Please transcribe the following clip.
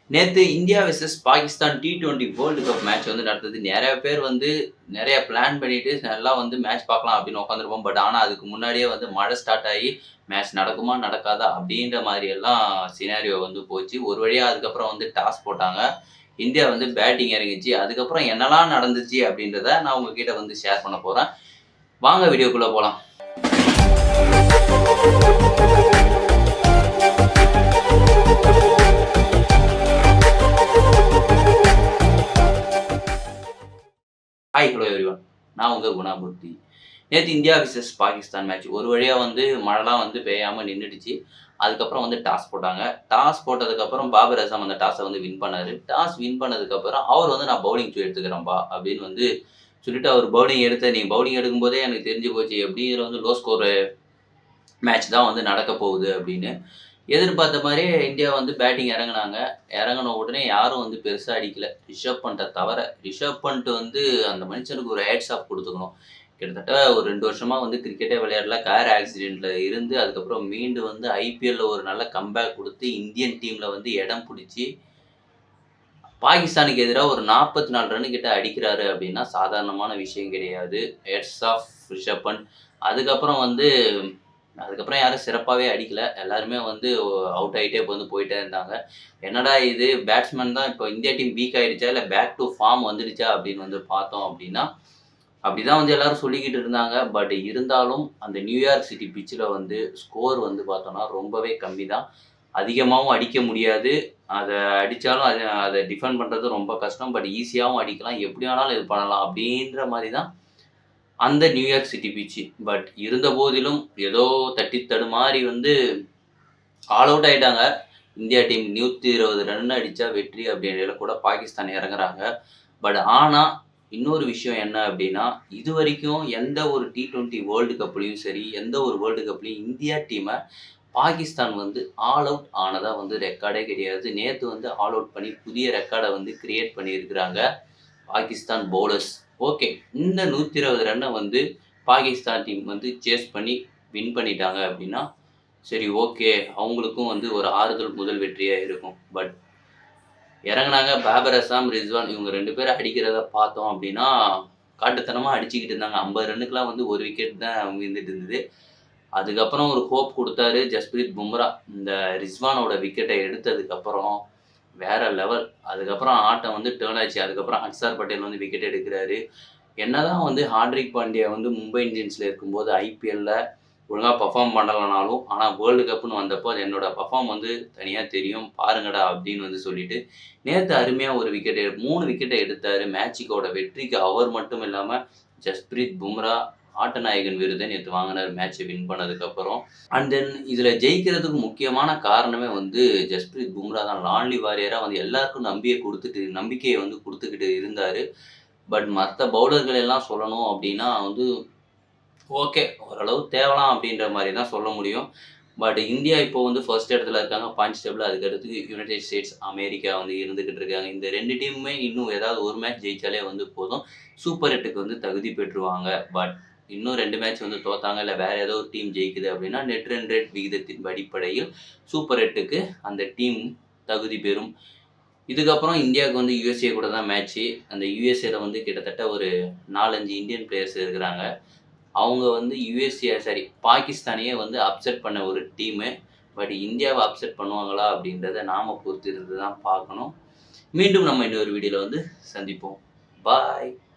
நேத்து India versus Pakistan T20 world cup match வந்து நடந்தது. நெறைய பேர் வந்து நெறைய பிளான் பண்ணிட்டு நல்லா வந்து மேட்ச் பார்க்கலாம் அப்படின்னு உட்காந்துருப்போம். பட் ஆனா அதுக்கு முன்னாடியே வந்து மழை ஸ்டார்ட் ஆகி மேட்ச் நடக்குமா? நடக்காதா? அப்படின்ற மாரி எல்லாம் சினாரியோ வந்து போச்சு. ஒரு வழியா அதுக்கப்புறம் வந்து டாஸ் போட்டாங்க. இந்தியா வந்து பேட்டிங் இறங்கிச்சு. அதுக்கப்புறம் என்னலாம் நடந்துச்சு அப்படின்றத நான் உங்ககிட்ட வந்து ஷேர் பண்ண போறேன். வாங்க வீடியோக்குள்ள போலாம். Hi hello everyone. நான் உங்க குணாமூர்த்தி. நேத்து இந்தியா வெர்சஸ் பாகிஸ்தான் மேட்ச். ஒரு வழியா வந்து மழைலாம் வந்து பெய்யாம நின்னுடுச்சு. அதுக்கப்புறம் வந்து டாஸ் போட்டாங்க. டாஸ் போட்டதுக்கப்புறம் பாபர் அசாம் அந்த டாஸ வந்து வின் பண்ணாரு. டாஸ் வின் பண்ணதுக்கப்புறம் அவர் வந்து நான் பவுலிங் எடுத்துக்கிறேன்பா அப்படின்னு வந்து சொல்லிட்டு அவர் பவுலிங் நீங்க பவுலிங் எடுக்கும்போதே எனக்கு தெரிஞ்சு போச்சு எப்படியும் இதுல வந்து லோ ஸ்கோர் மேட்ச் தான் வந்து நடக்க போகுது அப்படின்னு. எதிர்பார்த்த மாரியே இந்தியா வந்து பேட்டிங் இறங்குனாங்க. இறங்குன உடனே யாரும் வந்து பெருசா அடிக்கல. ரிஷப் பண்ட்ட தவிர. ரிஷப் பண்ட் வந்து அந்த மனுஷனுக்கு ஒரு ஹேட்ஸ் ஆஃப் குடுத்துக்கணும். கிட்டத்தட்ட ஒரு 2 வருஷமா வந்து கிரிக்கெட்டே விளையாடல. கார் ஆக்சிடென்ட்ல இருந்து அதுக்கப்புறம் மீண்டு வந்து ஐபிஎல்ல ஒரு நல்ல கம்பேக் குடுத்து இந்தியன் டீம்ல வந்து இடம் புடிச்சு, பாகிஸ்தானுக்கு எதிரா ஒரு 44 ரன் கிட்ட அடிக்கிறாரு அப்படின்னா சாதாரணமான விஷயம் கிடையாது. Hats off Rishabh Pant. அதுக்கப்புறம் வந்து அதுக்கப்புறம் யாரும் சிறப்பாவே அடிக்கல. எல்லாருமே வந்து அவுட் ஆயிட்டே வந்து போயிட்டே இருந்தாங்க. என்னடா இது பேட்ஸ்மேன் தான் இப்போ இந்தியா டீம் வீக் ஆயிடுச்சா? இல்ல பேக் டூ ஃபார்ம் வந்துடுச்சா? அப்படின்னு வந்து பார்த்தோம் அப்படின்னா, அப்படிதான் வந்து எல்லாரும் சொல்லிக்கிட்டு இருந்தாங்க. பட் இருந்தாலும் அந்த நியூயார்க் சிட்டி பிட்ச்ல வந்து ஸ்கோர் வந்து பார்த்தோம்னா ரொம்பவே கம்மி தான். அதிகமாவும் அடிக்க முடியாது. அத அடிச்சாலும் அத டிஃபெண்ட் பண்றது ரொம்ப கஷ்டம். பட் ஈஸியாவும் அடிக்கலாம். எப்படி வேணாலும் இது பண்ணலாம். அப்படின்ற மாரி தான் அந்த நியூயார்க் சிட்டி பிட்ச். பட் இருந்தபோதிலும் ஏதோ தட்டி தடுமாறி வந்து ஆல் அவுட் ஆயிட்டாங்க. இந்தியா டீம் 120 ரன் அடிச்சா வெற்றி அப்படின்றதுல கூட பாகிஸ்தான் இறங்குறாங்க. பட் ஆனா, இன்னொரு விஷயம் என்ன அப்படின்னா, இதுவரைக்கும் எந்த ஒரு T20 வேர்ல்டு கப்லயும் சரி, எந்த ஒரு வேர்ல்டு கப்லயும் இந்தியா டீம பாகிஸ்தான் வந்து ஆல் அவுட் ஆனதா வந்து ரெக்கார்டே கிடையாது. நேத்து வந்து ஆல் அவுட் பண்ணி புதிய ரெக்கார்ட வந்து கிரியேட் பண்ணியிருக்கிறாங்க பாகிஸ்தான் பவுலர்ஸ். ஓகே. இந்த 120 ரன்ன வந்து பாகிஸ்தான் டீம் வந்து சேஸ் பண்ணி வின் பண்ணிட்டாங்க அப்படின்னா, சரி ஓகே. அவங்களுக்கும் வந்து ஒரு ஆறுதல் முதல் வெற்றியா இருக்கும். பட் இறங்குனாங்க பாபர் அசாம், ரிஸ்வான் இவங்க 2 பேரும் அடிக்கிறத பார்த்தோம் அப்படின்னா, காட்டுத்தனமா அடிச்சுக்கிட்டு இருந்தாங்க. 50 ரன்னுக்குலாம் வந்து 1 விக்கெட் தான் விழுந்துட்டு இருந்தது. அதுக்கப்புறம் ஒரு ஹோப் குடுத்தாரு ஜஸ்பிரீத் பும்ரா. இந்த ரிஸ்வானோட விக்கெட்ட எடுத்ததுக்கப்புறம் வேற லெவல். அதுக்கப்புறம் ஆட்டம் வந்து டர்ன் ஆச்சு. அதுக்கப்புறம் அக்ஸர் பட்டேல் வந்து விக்கெட் எடுக்கிறாரு. என்னதான் வந்து ஹார்திக் பாண்டியா வந்து மும்பை இந்தியன்ஸ்ல இருக்கும்போது ஐபிஎல்ல ஒழுங்கா பெர்ஃபார்ம் பண்ணலனாலும், ஆனா வேர்ல்டு கப்னு வந்தப்போ என்னோட பெர்ஃபார்ம் வந்து தனியா தெரியும். பாருங்கடா அப்படின்னு வந்து சொல்லிட்டு, நேத்து அருமையா ஒரு விக்கெட் 3 விக்கெட்ட எடுத்தாரு. மேட்சுக்கோட வெற்றிக்கு அவர் மட்டும் இல்லாம ஜஸ்பிரீத் பும்ரா ஆட்டநாயகன் விருத நேத்து வாங்குனாரு மேட்ச வின் பண்ணதுக்கப்புறம். அண்ட் தென் இதுல ஜெயிக்கிறதுக்கு முக்கியமான காரணமே வந்து ஜஸ்பிரீத் பும்ரா தான். லான்லி வாரியரா வந்து எல்லாருக்கும் நம்பிக்கைய வந்து குடுத்துக்கிட்டு இருந்தாரு. பட் மத்த பவுலர்கள் எல்லாம் சொல்லணும் அப்படின்னா வந்து ஓகே. ஓரளவு தேவலாம் அப்படின்ற மாரி தான் சொல்ல முடியும். பட் இந்தியா இப்போ வந்து ஃபர்ஸ்ட் இடத்துல இருக்காங்க. பாயிண்ட்ஸ் டேபிள்ல. அதுக்கடுத்து யுனைட்டட் ஸ்டேட்ஸ், அமெரிக்கா வந்து இருந்துகிட்டு இருக்காங்க. இந்த 2 டீமுமே இன்னும் ஏதாவது ஒரு மேட்ச் ஜெயிச்சாலே வந்து போதும். சூப்பர் 8க்கு வந்து தகுதி பெற்றுருவாங்க. பட் இன்னும் 2 மேட்ச் வந்து தோத்தாங்க, இல்ல வேற ஏதோ ஒரு டீம் ஜெயிக்குது அப்படின்னா, நெட் ரன் ரேட் விகிதத்தின் அடிப்படையில் சூப்பர் 8க்கு அந்த டீம் தகுதி பெறும். இதுக்கப்புறம் இந்தியாவுக்கு வந்து யுஎஸ்ஏ கூட தான் மேட்ச்சு. அந்த யுஎஸ்ஏல வந்து கிட்டத்தட்ட ஒரு 4, 5 இந்தியன் பிளேயர்ஸ் இருக்கிறாங்க. அவங்க வந்து பாகிஸ்தானையே வந்து அப்செட் பண்ண ஒரு டீமு. பட் இந்தியாவ அப்செட் பண்ணுவாங்களா? அப்படின்றத நாம பொறுத்திருந்து தான் பார்க்கணும். மீண்டும் நம்ம இன்னொரு வீடியோல வந்து சந்திப்போம். பாய்.